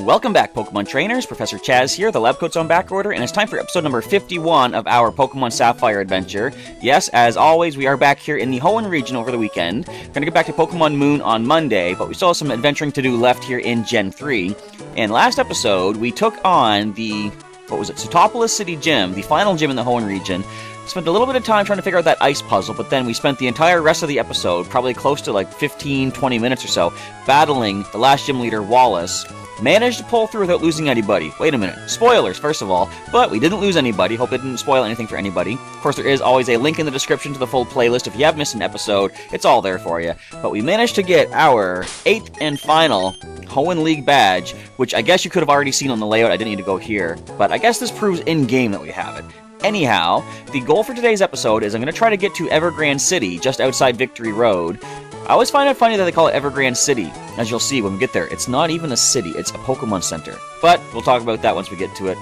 Welcome back, Pokemon Trainers. Professor Chaz here, the lab coat's on back order, and it's time for episode number 51 of our Pokemon Sapphire adventure. Yes, as always, we are back here in the Hoenn region over the weekend. We're going to get back to Pokemon Moon on Monday, but we still have some adventuring to do left here in Gen 3. And last episode, we took on the, Sootopolis City Gym, the final gym in the Hoenn region. Spent a little bit of time trying to figure out that ice puzzle, but then we spent the entire rest of the episode, probably close to like 15-20 minutes or so, battling the last gym leader, Wallace. Managed to pull through without losing anybody. Wait a minute. Spoilers, first of all. But we didn't lose anybody. Hope it didn't spoil anything for anybody. Of course, there is always a link in the description to the full playlist. If you have missed an episode, it's all there for you. But we managed to get our 8th and final Hoenn League badge, which I guess you could have already seen on the layout. I didn't need to go here. But I guess this proves in-game that we have it. Anyhow, the goal for today's episode is I'm going to try to get to Evergrande City, just outside Victory Road. I always find it funny that they call it Evergrande City, as you'll see when we get there. It's not even a city, it's a Pokemon Center. But we'll talk about that once we get to it.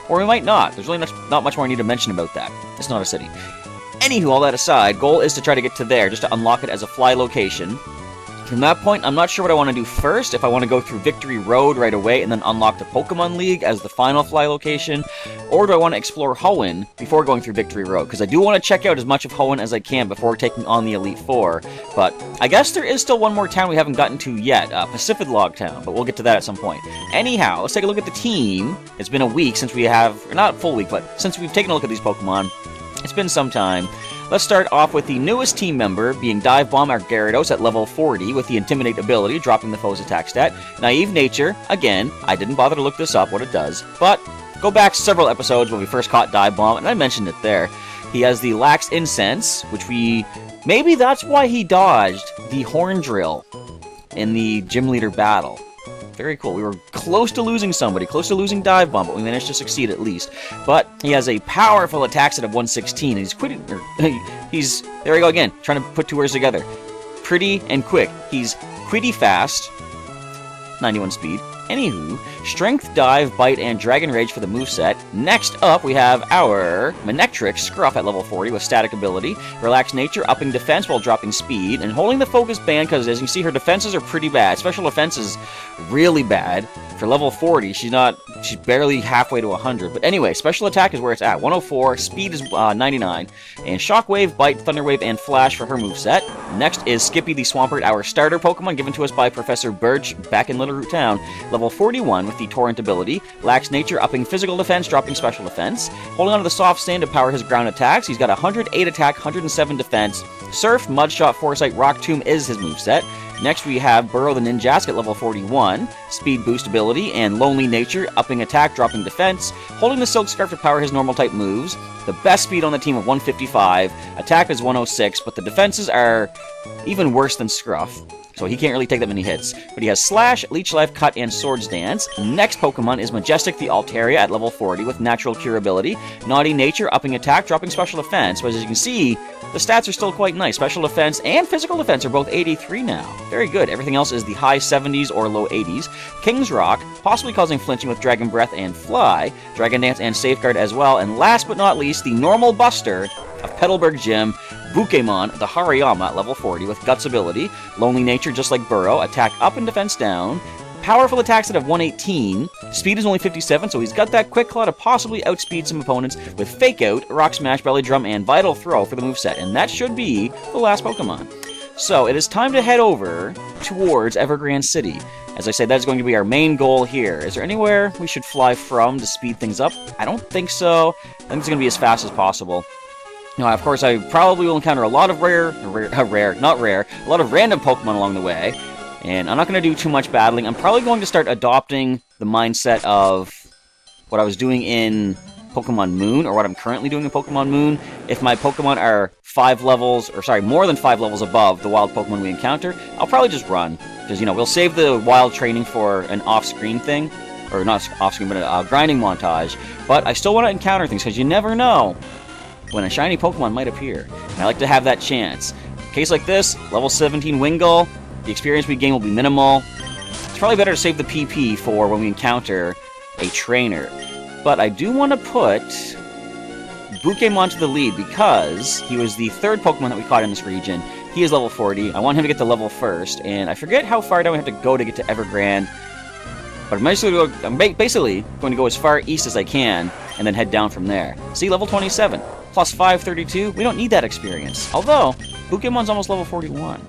Or we might not. There's really not much more I need to mention about that. It's not a city. Anywho, all that aside, goal is to try to get to there, just to unlock it as a fly location. From that point, I'm not sure what I want to do first, if I want to go through Victory Road right away and then unlock the Pokemon League as the final fly location, or do I want to explore Hoenn before going through Victory Road, because I do want to check out as much of Hoenn as I can before taking on the Elite Four. But I guess there is still one more town we haven't gotten to yet, Pacific Town, but we'll get to that at some point. Anyhow, let's take a look at the team. It's been a week since we have, or not a full week, but since we've taken a look at these Pokemon. It's been some time. Let's start off with the newest team member, being Dive Bomb our Gyarados at level 40 with the Intimidate ability, dropping the foe's attack stat. Naive Nature, again, I didn't bother to look this up, what it does, but go back several episodes when we first caught Dive Bomb, and I mentioned it there. He has the Lax Incense, which maybe that's why he dodged the Horn Drill in the Gym Leader battle. Very cool. We were close to losing somebody, close to losing Dive Bomb, but we managed to succeed at least. But he has a powerful attack set of 116, and there we go again, trying to put two words together. Pretty and quick. He's quitty fast, 91 speed. Anywho, Strength, Dive, Bite, and Dragon Rage for the moveset. Next up, we have our Manectric Scruff at level 40 with static ability. Relax Nature, upping defense while dropping speed, and holding the focus band because, as you can see, her defenses are pretty bad. Special defense is really bad. For level 40, she's barely halfway to 100. But anyway, special attack is where it's at. 104, speed is 99, and Shockwave, Bite, Thunder Wave, and Flash for her moveset. Next is Skippy the Swampert, our starter Pokemon, given to us by Professor Birch back in Little Root Town. Level 41 with the Torrent ability. Lax Nature, upping physical defense, dropping special defense. Holding onto the soft sand to power his ground attacks. He's got 108 attack, 107 defense. Surf, Mudshot, Foresight, Rock Tomb is his moveset. Next we have Burrow the Ninjask at level 41, Speed Boost ability, and Lonely Nature, upping attack, dropping defense, holding the Silk Scarf to power his normal type moves, the best speed on the team of 155, attack is 106, but the defenses are even worse than Scruff, so he can't really take that many hits. But he has Slash, Leech Life, Cut, and Swords Dance. Next Pokemon is Majestic the Altaria at level 40 with Natural Cure ability, Naughty Nature, upping attack, dropping special defense, but as you can see, the stats are still quite nice. Special defense and physical defense are both 83 now. Very good. Everything else is the high 70s or low 80s. King's Rock, possibly causing flinching with Dragon Breath and Fly. Dragon Dance and Safeguard as well. And last but not least, the normal buster of Petalburg Gym, Pokémon the Hariyama at level 40 with Guts ability. Lonely Nature just like Burrow. Attack up and defense down. Powerful attack set of 118. Speed is only 57, so he's got that Quick Claw to possibly outspeed some opponents with Fake Out, Rock Smash, Belly Drum, and Vital Throw for the moveset. And that should be the last Pokemon. So it is time to head over towards Evergrande City. As I said, that's going to be our main goal here. Is there anywhere we should fly from to speed things up? I don't think so. I think it's going to be as fast as possible. Now, of course, I probably will encounter a lot of a lot of random Pokemon along the way. And I'm not going to do too much battling. I'm probably going to start adopting the mindset of what I was doing in Pokemon Moon, or what I'm currently doing in Pokemon Moon. If my Pokemon are more than 5 levels above the wild Pokemon we encounter, I'll probably just run. Because, we'll save the wild training for an off-screen thing. Or not off-screen, but a grinding montage. But I still want to encounter things, because you never know when a shiny Pokemon might appear. And I like to have that chance. In a case like this, level 17 Wingull, the experience we gain will be minimal. It's probably better to save the PP for when we encounter a trainer. But I do want to put Pokémon to the lead because he was the 3rd Pokemon that we caught in this region. He is level 40. I want him to get to level first, and I forget how far down we have to go to get to Evergrande. But I'm basically going to go as far east as I can, and then head down from there. See, level 27. Plus 532, we don't need that experience. Although, Pokemon's almost level 41.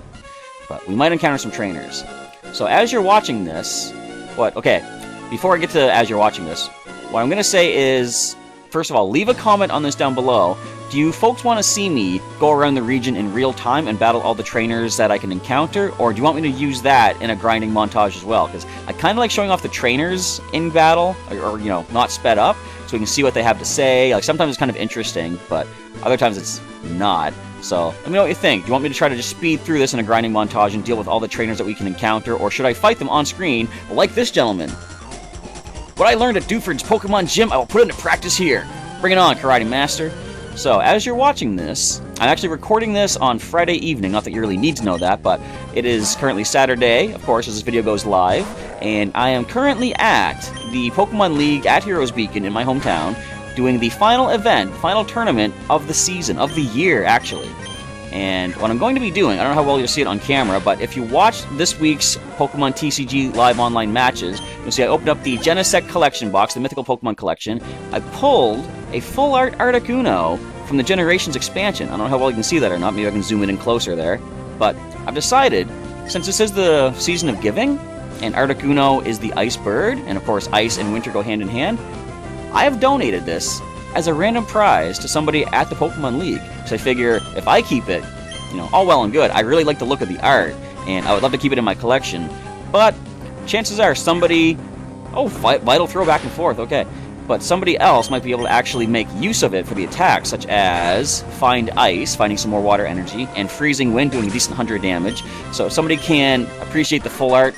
But we might encounter some trainers. So as you're watching this... Okay, before I get to as you're watching this, what I'm going to say is... First of all, leave a comment on this down below. Do you folks want to see me go around the region in real time and battle all the trainers that I can encounter? Or do you want me to use that in a grinding montage as well? Because I kind of like showing off the trainers in battle, or you know, not sped up, so we can see what they have to say. Like, sometimes it's kind of interesting, but other times it's not. So, let me know what you think. Do you want me to try to just speed through this in a grinding montage and deal with all the trainers that we can encounter? Or should I fight them on screen, like this gentleman? What I learned at Duford's Pokemon Gym, I will put into practice here. Bring it on, Karate Master. So, as you're watching this, I'm actually recording this on Friday evening. Not that you really need to know that, but it is currently Saturday, of course, as this video goes live. And I am currently at the Pokemon League at Heroes Beacon in my hometown, doing the final event, final tournament of the season, of the year, actually. And what I'm going to be doing, I don't know how well you'll see it on camera, but if you watch this week's Pokemon TCG live online matches, you'll see I opened up the Genesect collection box, the Mythical Pokemon collection. I pulled a full art Articuno from the Generations expansion. I don't know how well you can see that or not, maybe I can zoom it in closer there. But I've decided, since this is the season of giving, and Articuno is the ice bird, and of course ice and winter go hand in hand, I have donated this as a random prize to somebody at the Pokemon League. So I figure if I keep it, you know, all well and good. I really like the look of the art, and I would love to keep it in my collection. But chances are somebody... Oh, Vital Throw back and forth, okay. But somebody else might be able to actually make use of it for the attack, such as Find Ice, finding some more water energy, and Freezing Wind, doing a decent 100 damage. So if somebody can appreciate the full art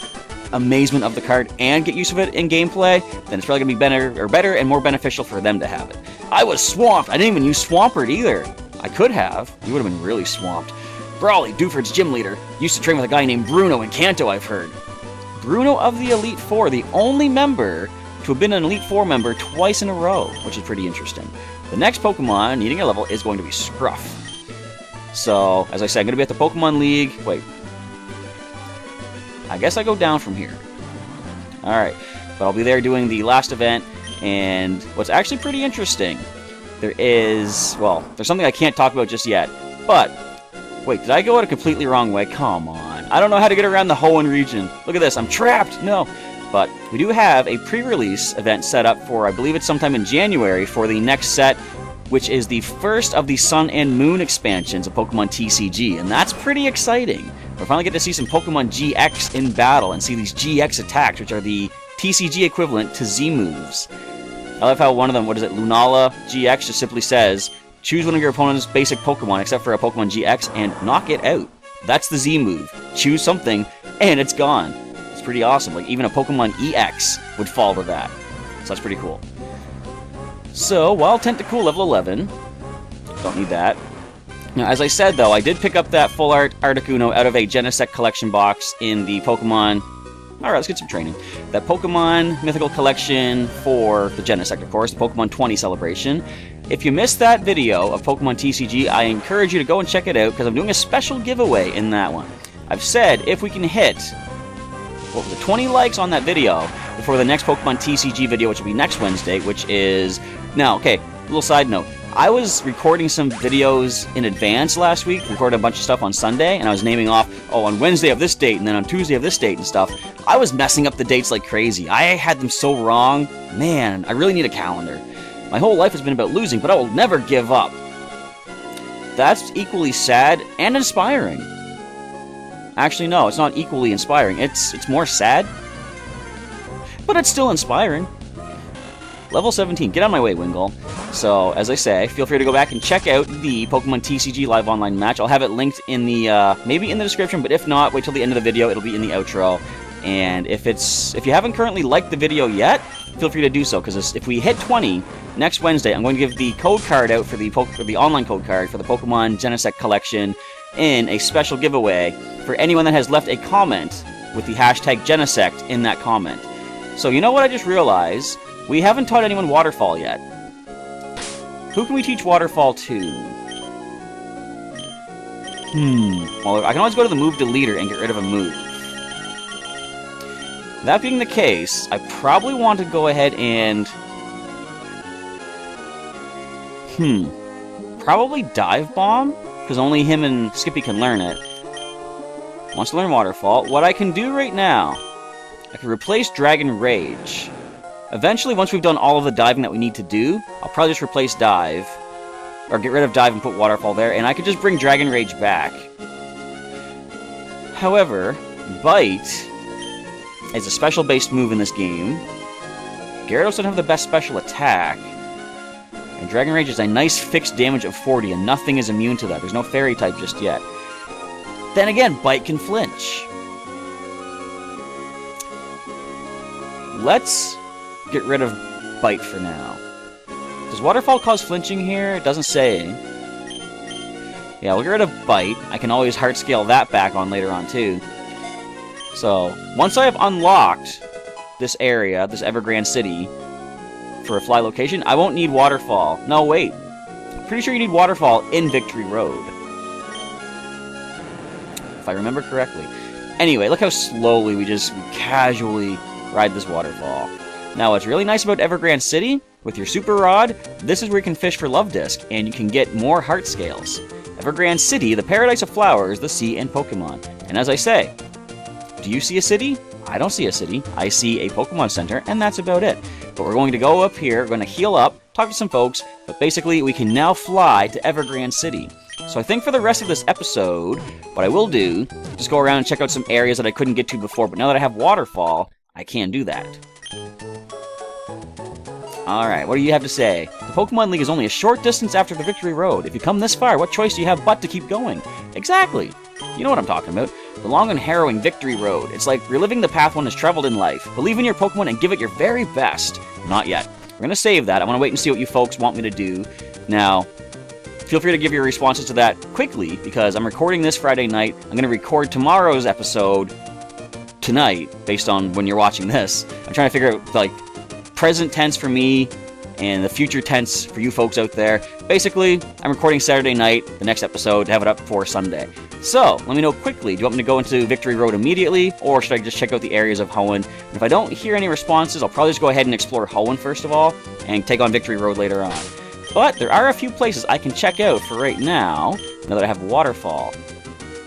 amazement of the card and get use of it in gameplay, then it's probably going to be better and more beneficial for them to have it. I was swamped. I didn't even use Swampert either. I could have. You would have been really swamped. Brawley, Duford's gym leader, used to train with a guy named Bruno in Kanto, I've heard. Bruno of the Elite Four, the only member to have been an Elite Four member twice in a row, which is pretty interesting. The next Pokemon needing a level is going to be Scruff. So, as I said, I'm going to be at the Pokemon League. Wait. I guess I go down from here. Alright, but I'll be there doing the last event, and what's actually pretty interesting, there is, well, there's something I can't talk about just yet, but, wait, did I go out a completely wrong way? Come on. I don't know how to get around the Hoenn region. Look at this, I'm trapped! No. But we do have a pre-release event set up for, I believe it's sometime in January, for the next set, which is the first of the Sun and Moon expansions of Pokemon TCG, and that's pretty exciting. We're finally getting to see some Pokemon GX in battle and see these GX attacks, which are the TCG equivalent to Z moves. I love how one of them, what is it, Lunala GX, just simply says, choose one of your opponent's basic Pokemon, except for a Pokemon GX, and knock it out. That's the Z move. Choose something, and it's gone. It's pretty awesome. Like, even a Pokemon EX would fall to that. So that's pretty cool. So, Wild Tentacool level 11. Don't need that. Now, as I said, though, I did pick up that full art Articuno out of a Genesect collection box in the Pokemon... Alright, let's get some training. That Pokemon Mythical Collection for the Genesect, of course, the Pokemon 20 celebration. If you missed that video of Pokemon TCG, I encourage you to go and check it out, because I'm doing a special giveaway in that one. I've said if we can hit, what was it, 20 likes on that video before the next Pokemon TCG video, which will be next Wednesday, which is... Now, okay, little side note. I was recording some videos in advance last week, recorded a bunch of stuff on Sunday, and I was naming off, oh, on Wednesday of this date, and then on Tuesday of this date and stuff. I was messing up the dates like crazy. I had them so wrong. Man, I really need a calendar. My whole life has been about losing, but I will never give up. That's equally sad and inspiring. Actually, no, it's not equally inspiring. It's more sad, but it's still inspiring. Level 17. Get on my way, Wingull. So, as I say, feel free to go back and check out the Pokemon TCG Live Online match. I'll have it linked in the, maybe in the description, but if not, wait till the end of the video. It'll be in the outro. And if you haven't currently liked the video yet, feel free to do so, because if we hit 20 next Wednesday, I'm going to give the code card out for the online code card for the Pokemon Genesect collection in a special giveaway for anyone that has left a comment with the hashtag Genesect in that comment. So, you know what I just realized? We haven't taught anyone Waterfall yet. Who can we teach Waterfall to? Well, I can always go to the Move Deleter and get rid of a move. That being the case, I probably want to go ahead and... Probably Dive Bomb, because only him and Skippy can learn it. Wants to learn Waterfall. What I can do right now, I can replace Dragon Rage. Eventually, once we've done all of the diving that we need to do, I'll probably just replace Dive. Or get rid of Dive and put Waterfall there, and I could just bring Dragon Rage back. However, Bite is a special-based move in this game. Gyarados doesn't have the best special attack. And Dragon Rage is a nice fixed damage of 40, and nothing is immune to that. There's no Fairy type just yet. Then again, Bite can flinch. Let's get rid of Bite for now. Does Waterfall cause flinching here? It doesn't say. Yeah, we'll get rid of Bite. I can always heart scale that back on later on too. So, once I have unlocked this area, this Evergrande City, for a fly location, I won't need Waterfall. No, wait. I'm pretty sure you need Waterfall in Victory Road. If I remember correctly. Anyway, look how slowly we just casually ride this waterfall. Now, what's really nice about Evergrande City, with your Super Rod, this is where you can fish for Love Disc, and you can get more heart scales. Evergrande City, the paradise of flowers, the sea, and Pokemon. And as I say, do you see a city? I don't see a city. I see a Pokemon Center, and that's about it. But we're going to go up here, we're going to heal up, talk to some folks, but basically we can now fly to Evergrande City. So I think for the rest of this episode, what I will do, just go around and check out some areas that I couldn't get to before, but now that I have Waterfall, I can do that. Alright, what do you have to say? The Pokemon League is only a short distance after the Victory Road. If you come this far, what choice do you have but to keep going? Exactly! You know what I'm talking about. The long and harrowing Victory Road. It's like reliving the path one has traveled in life. Believe in your Pokemon and give it your very best. Not yet. We're going to save that. I want to wait and see what you folks want me to do. Now, feel free to give your responses to that quickly, because I'm recording this Friday night. I'm going to record tomorrow's episode tonight, based on when you're watching this. I'm trying to figure out, like, present tense for me and the future tense for you folks out there. Basically, I'm recording Saturday night, the next episode, to have it up for Sunday. So, let me know quickly, do you want me to go into Victory Road immediately, or should I just check out the areas of Hoenn? And if I don't hear any responses, I'll probably just go ahead and explore Hoenn first of all, and take on Victory Road later on. But there are a few places I can check out for right now that I have Waterfall.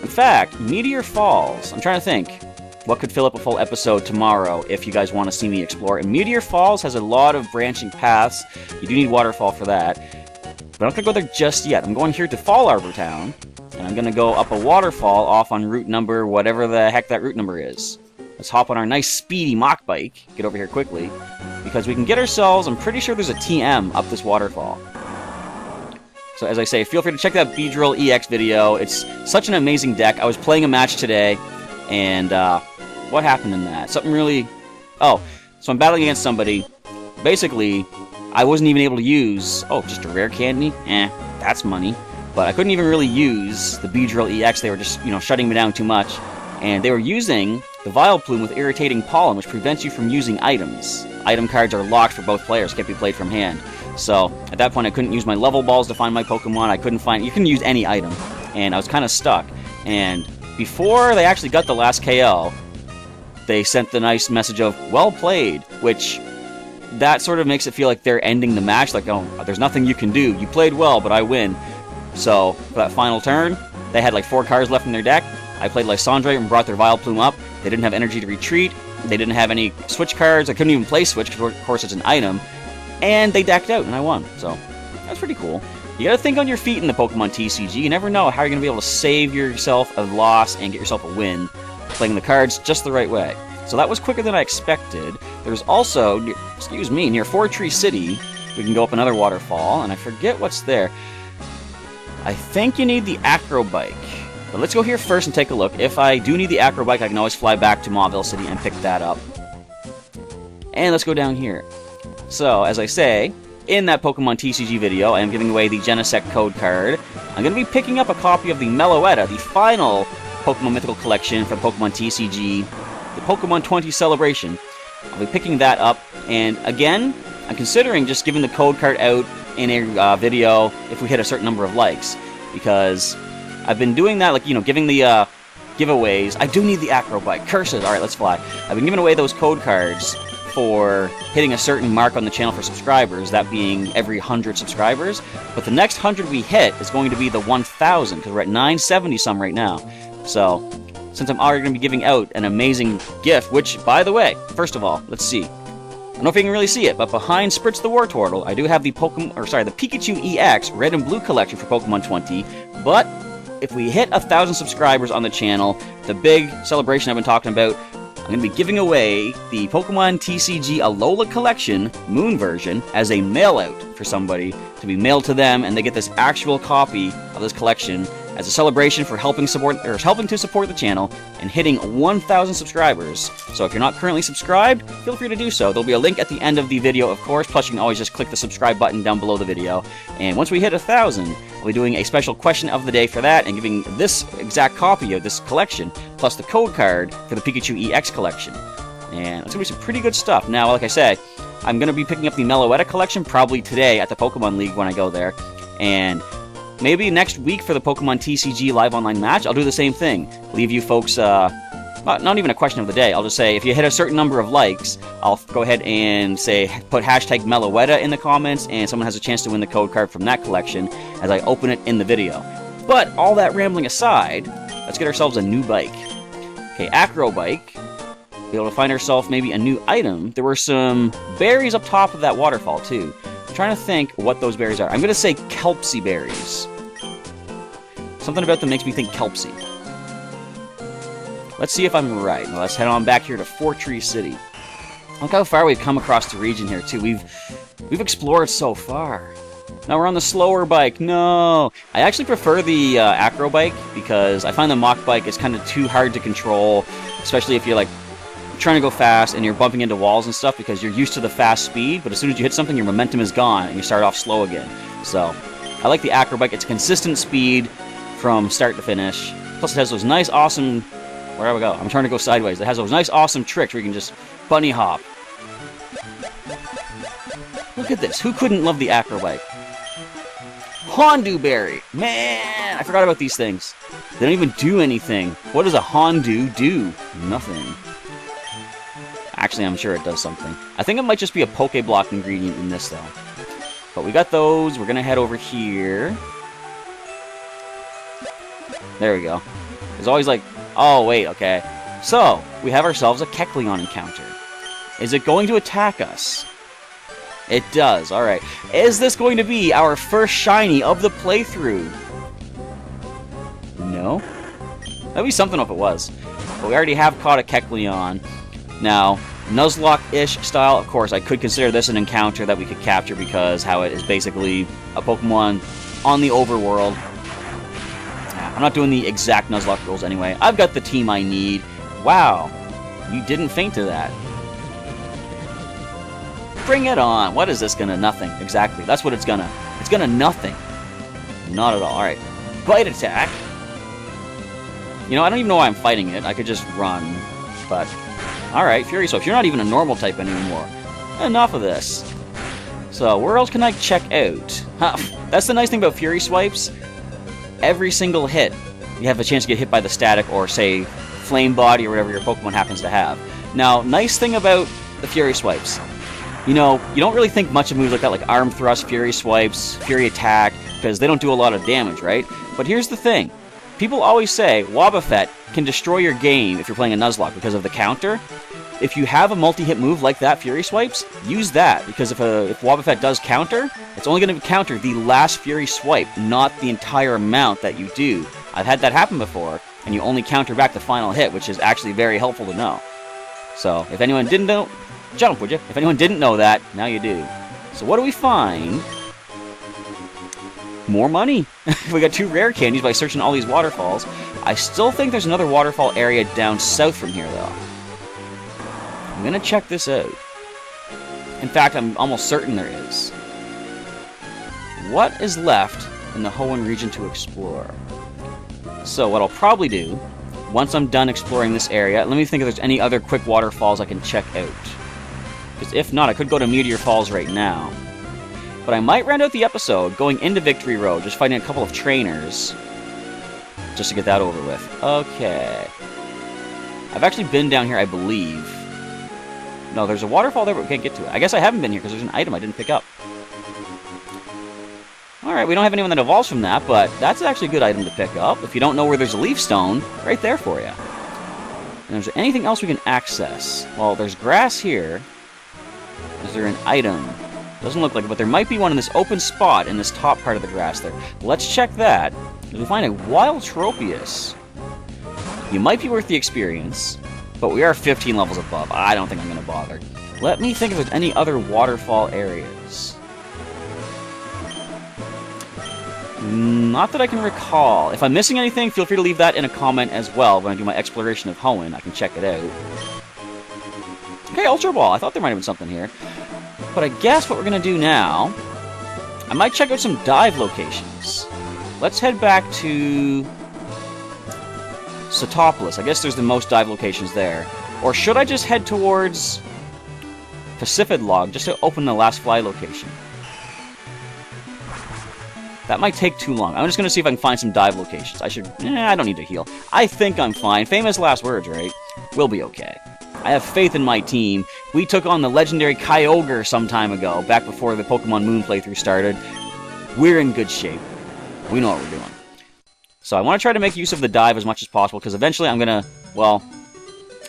In fact, Meteor Falls, I'm trying to think what could fill up a full episode tomorrow if you guys want to see me explore. And Meteor Falls has a lot of branching paths. You do need Waterfall for that. But I'm not going to go there just yet. I'm going here to Fall Arbor Town, and I'm going to go up a waterfall off on route number, whatever the heck that route number is. Let's hop on our nice speedy Mach Bike, get over here quickly, because we can get ourselves, I'm pretty sure there's a TM up this waterfall. So as I say, feel free to check that Beedrill EX video. It's such an amazing deck. I was playing a match today, and what happened in that? Something really... Oh, so I'm battling against somebody. Basically, I wasn't even able to use... Oh, just a rare candy? That's money. But I couldn't even really use the Beedrill EX. They were just, shutting me down too much. And they were using the Vileplume with Irritating Pollen, which prevents you from using items. Item cards are locked for both players, can't be played from hand. So, at that point I couldn't use my level balls to find my Pokemon, I couldn't find... You can use any item. And I was kind of stuck. And before they actually got the last KO, they sent the nice message of, well played, which... That sort of makes it feel like they're ending the match, like, oh, there's nothing you can do. You played well, but I win. So, for that final turn, they had like 4 cards left in their deck. I played Lysandre and brought their Vileplume up. They didn't have energy to retreat. They didn't have any Switch cards. I couldn't even play Switch, because of course it's an item. And they decked out, and I won. So, that's pretty cool. You gotta think on your feet in the Pokemon TCG. You never know how you're gonna be able to save yourself a loss and get yourself a win, playing the cards just the right way. So that was quicker than I expected. There's also, excuse me, near Fortree City, we can go up another waterfall, and I forget what's there. I think you need the Acro Bike. But let's go here first and take a look. If I do need the Acro Bike, I can always fly back to Mauville City and pick that up. And let's go down here. So, as I say, in that Pokemon TCG video, I am giving away the Genesect code card. I'm going to be picking up a copy of the Meloetta, the final Pokemon Mythical Collection from Pokemon TCG, the Pokemon 20 Celebration. I'll be picking that up, and again, I'm considering just giving the code card out in a video if we hit a certain number of likes, because I've been doing that, like, giving the giveaways. I do need the acro bike. Curses. Alright, let's fly. I've been giving away those code cards for hitting a certain mark on the channel for subscribers, that being every 100 subscribers. But the next 100 we hit is going to be the 1,000, because we're at 970 some right now. So, since I'm already going to be giving out an amazing gift, which, by the way, first of all, let's see. I don't know if you can really see it, but behind Spritz the Wartortle, I do have the the Pikachu EX Red and Blue collection for Pokemon 20. But if we hit 1,000 subscribers on the channel, the big celebration I've been talking about, I'm going to be giving away the Pokemon TCG Alola Collection Moon version as a mail-out for somebody to be mailed to them, and they get this actual copy of this collection as a celebration for helping to support the channel and hitting 1,000 subscribers. So if you're not currently subscribed, feel free to do so. There'll be a link at the end of the video, of course, plus you can always just click the subscribe button down below the video. And once we hit 1,000, we'll be doing a special question of the day for that and giving this exact copy of this collection, plus the code card for the Pikachu EX collection. And it's going to be some pretty good stuff. Now, like I said, I'm going to be picking up the Meloetta collection probably today at the Pokemon League when I go there. And maybe next week for the Pokemon TCG live online match, I'll do the same thing. Leave you folks, not even a question of the day. I'll just say, if you hit a certain number of likes, I'll go ahead and say, put hashtag Meloetta in the comments, and someone has a chance to win the code card from that collection as I open it in the video. But all that rambling aside, let's get ourselves a new bike. Okay, Acro Bike. Be able to find ourselves maybe a new item. There were some berries up top of that waterfall, too. I'm trying to think what those berries are. I'm going to say Kelpsy berries. Something about them makes me think Kelpsy. Let's see if I'm right. Now, let's head on back here to Fortree City. Look how far we've come across the region here, too. We've explored so far. Now we're on the slower bike. No! I actually prefer the Acro Bike because I find the Mach Bike is kind of too hard to control, especially if you're like trying to go fast and you're bumping into walls and stuff because you're used to the fast speed, but as soon as you hit something, your momentum is gone and you start off slow again. So, I like the Acro Bike. It's consistent speed from start to finish. Plus it has those nice, awesome... Where do I go? I'm trying to go sideways. It has those nice, awesome tricks where you can just bunny hop. Look at this. Who couldn't love the Acro Bike? Hondu Berry! Man, I forgot about these things. They don't even do anything. What does a Hondu do? Nothing. Actually, I'm sure it does something. I think it might just be a Pokéblock ingredient in this, though. But we got those. We're going to head over here. There we go. There's always like... Oh, wait, okay. So, we have ourselves a Kecleon encounter. Is it going to attack us? It does, alright. Is this going to be our first shiny of the playthrough? No? That'd be something if it was. But we already have caught a Kecleon. Now, Nuzlocke-ish style, of course, I could consider this an encounter that we could capture because how it is basically a Pokemon on the overworld. I'm not doing the exact Nuzlocke rules anyway. I've got the team I need. Wow, you didn't faint to that. Bring it on. What is this gonna? Nothing. Exactly. That's what it's gonna. It's gonna nothing. Not at all. Alright. Bite attack. You know, I don't even know why I'm fighting it. I could just run. But, alright, Fury Swipe. You're not even a normal type anymore. Enough of this. So, where else can I check out? Huh. That's the nice thing about Fury Swipes. Every single hit, you have a chance to get hit by the static or, say, Flame Body or whatever your Pokemon happens to have. Now, nice thing about the Fury Swipes. You know, you don't really think much of moves like that, like Arm Thrust, Fury Swipes, Fury Attack, because they don't do a lot of damage, right? But here's the thing. People always say Wobbuffet can destroy your game if you're playing a Nuzlocke because of the counter. If you have a multi-hit move like that, Fury Swipes, use that, because if Wobbuffet does counter, it's only going to counter the last Fury Swipe, not the entire amount that you do. I've had that happen before, and you only counter back the final hit, which is actually very helpful to know. So, if anyone didn't know, jump, would you? If anyone didn't know that, now you do. So what do we find? More money. We got 2 rare candies by searching all these waterfalls. I still think there's another waterfall area down south from here, though. I'm gonna check this out. In fact, I'm almost certain there is. What is left in the Hoenn region to explore? So what I'll probably do, once I'm done exploring this area, let me think if there's any other quick waterfalls I can check out. Because if not, I could go to Meteor Falls right now. But I might round out the episode going into Victory Road, just fighting a couple of trainers. Just to get that over with. Okay. I've actually been down here, I believe. No, there's a waterfall there, but we can't get to it. I guess I haven't been here because there's an item I didn't pick up. Alright, we don't have anyone that evolves from that, but that's actually a good item to pick up. If you don't know where there's a leaf stone, right there for you. And is there anything else we can access? Well, there's grass here. Is there an item? Doesn't look like it, but there might be one in this open spot in this top part of the grass there. Let's check that. If we find a wild Tropius, you might be worth the experience, but we are 15 levels above. I don't think I'm going to bother. Let me think if there's any other waterfall areas. Not that I can recall. If I'm missing anything, feel free to leave that in a comment as well. When I do my exploration of Hoenn, I can check it out. Okay, Ultra Ball. I thought there might have been something here. But I guess what we're going to do now, I might check out some dive locations. Let's head back to Satopolis. I guess there's the most dive locations there. Or should I just head towards Pacific just to open the last fly location? That might take too long. I'm just going to see if I can find some dive locations. I don't need to heal. I think I'm fine. Famous last words, right? We'll be okay. I have faith in my team. We took on the legendary Kyogre some time ago, back before the Pokemon Moon playthrough started. We're in good shape. We know what we're doing. So I want to try to make use of the dive as much as possible, because eventually I'm going to, well,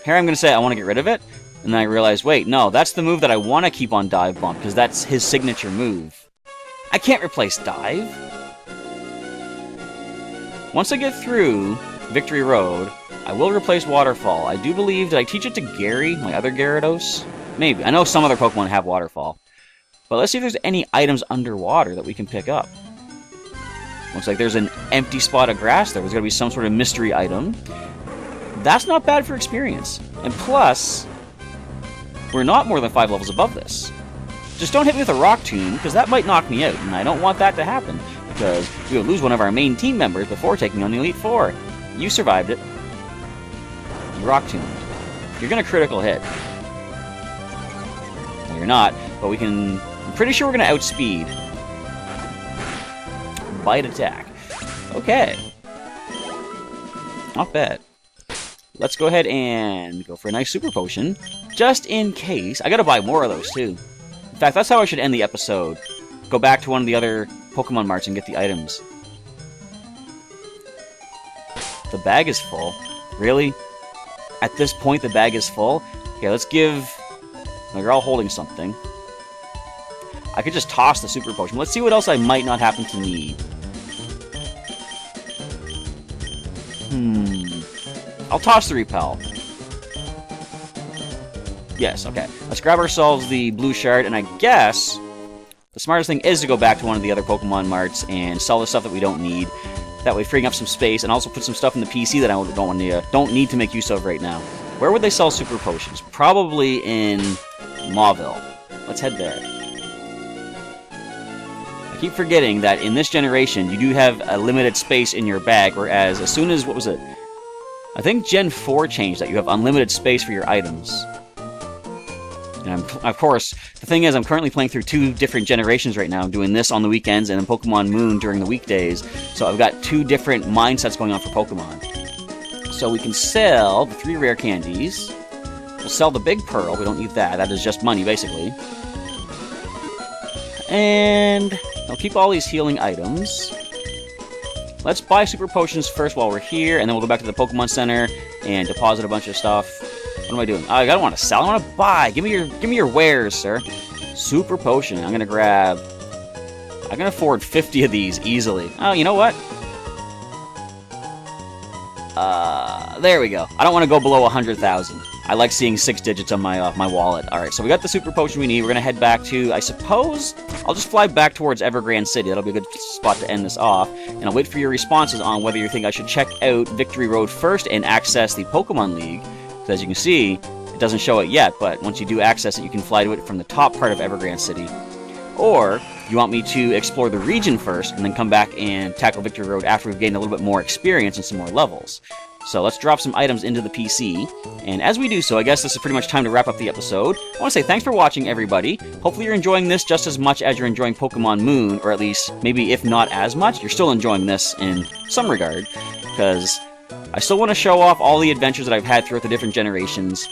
here I'm going to say I want to get rid of it, and then I realize, wait, no, that's the move that I want to keep on Dive Bump, because that's his signature move. I can't replace Dive. Once I get through Victory Road, I will replace Waterfall. I do believe, did I teach it to Gary, my other Gyarados? Maybe. I know some other Pokemon have Waterfall. But let's see if there's any items underwater that we can pick up. Looks like there's an empty spot of grass there. There's got to be some sort of mystery item. That's not bad for experience. And plus, we're not more than 5 levels above this. Just don't hit me with a Rock Tomb, because that might knock me out, and I don't want that to happen, because we would lose one of our main team members before taking on the Elite Four. You survived it. You Rock Tomb. You're going to critical hit. Well, you're not, but we can... I'm pretty sure we're going to outspeed. Bite attack. Okay. Not bad. Let's go ahead and go for a nice Super Potion, just in case. I gotta buy more of those, too. In fact, that's how I should end the episode. Go back to one of the other Pokemon marts and get the items. The bag is full. Really? At this point, the bag is full? Okay, let's give... No, you're all holding something. I could just toss the Super Potion. Let's see what else I might not happen to need. I'll toss the Repel. Yes, okay. Let's grab ourselves the blue shard, and I guess the smartest thing is to go back to one of the other Pokemon marts and sell the stuff that we don't need. That way, freeing up some space, and also put some stuff in the PC that I don't need to make use of right now. Where would they sell Super Potions? Probably in Mauville. Let's head there. I keep forgetting that in this generation, you do have a limited space in your bag, whereas as soon as, what was it? I think Gen 4 changed that you have unlimited space for your items. And of course, the thing is, I'm currently playing through 2 different generations right now. I'm doing this on the weekends and then Pokemon Moon during the weekdays. So I've got 2 different mindsets going on for Pokemon. So we can sell the 3 rare candies. We'll sell the Big Pearl. We don't need that. That is just money, basically. And I'll keep all these healing items. Let's buy Super Potions first while we're here, and then we'll go back to the Pokemon Center and deposit a bunch of stuff. What am I doing? I don't want to sell. I want to buy. Give me your wares, sir. Super Potion. I'm gonna grab. I can afford 50 of these easily. Oh, you know what? There we go. I don't want to go below 100,000. I like seeing 6 digits on my wallet. All right, so we got the Super Potion we need. We're gonna head back to, I suppose, I'll just fly back towards Evergrande City. That'll be a good spot to end this off. And I'll wait for your responses on whether you think I should check out Victory Road first and access the Pokemon League. So as you can see, it doesn't show it yet, but once you do access it, you can fly to it from the top part of Evergrande City. Or you want me to explore the region first and then come back and tackle Victory Road after we've gained a little bit more experience and some more levels. So let's drop some items into the PC, and as we do so, I guess this is pretty much time to wrap up the episode. I want to say thanks for watching, everybody. Hopefully you're enjoying this just as much as you're enjoying Pokemon Moon, or at least, maybe if not as much, you're still enjoying this in some regard, because I still want to show off all the adventures that I've had throughout the different generations,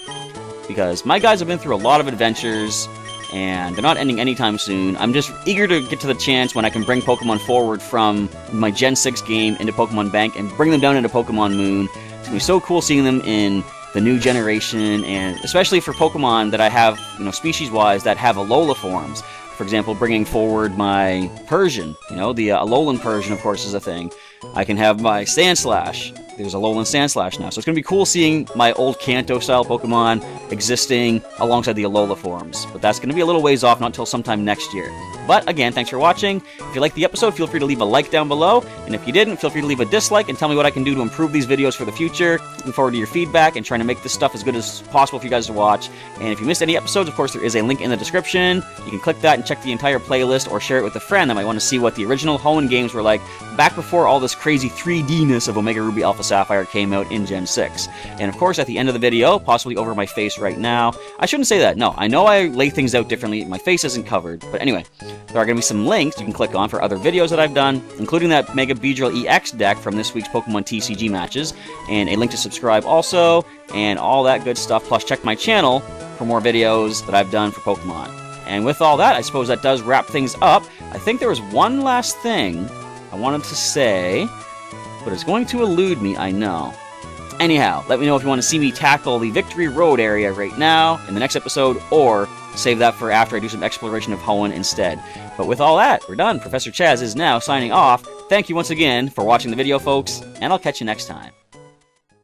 because my guys have been through a lot of adventures, and they're not ending anytime soon. I'm just eager to get to the chance when I can bring Pokemon forward from my Gen 6 game into Pokemon Bank and bring them down into Pokemon Moon. It's going to be so cool seeing them in the new generation, and especially for Pokemon that I have, species-wise, that have Alola forms. For example, bringing forward my Persian. The Alolan Persian, of course, is a thing. I can have my Sandslash. There's Alolan Sandslash now. So it's going to be cool seeing my old Kanto-style Pokemon existing alongside the Alola forms. But that's going to be a little ways off, not until sometime next year. But again, thanks for watching. If you liked the episode, feel free to leave a like down below. And if you didn't, feel free to leave a dislike and tell me what I can do to improve these videos for the future. Looking forward to your feedback and trying to make this stuff as good as possible for you guys to watch. And if you missed any episodes, of course, there is a link in the description. You can click that and check the entire playlist, or share it with a friend that might want to see what the original Hoenn games were like back before all this crazy 3D-ness of Omega Ruby Alpha Sapphire came out in Gen 6. And of course, at the end of the video, possibly over my face right now, I shouldn't say that. No, I know I lay things out differently. My face isn't covered. But anyway, there are going to be some links you can click on for other videos that I've done, including that Mega Beedrill EX deck from this week's Pokemon TCG matches, and a link to subscribe also, and all that good stuff. Plus, check my channel for more videos that I've done for Pokemon. And with all that, I suppose that does wrap things up. I think there was one last thing I wanted to say, but it's going to elude me, I know. Anyhow, let me know if you want to see me tackle the Victory Road area right now in the next episode, or save that for after I do some exploration of Hoenn instead. But with all that, we're done. Professor Chaz is now signing off. Thank you once again for watching the video, folks, and I'll catch you next time.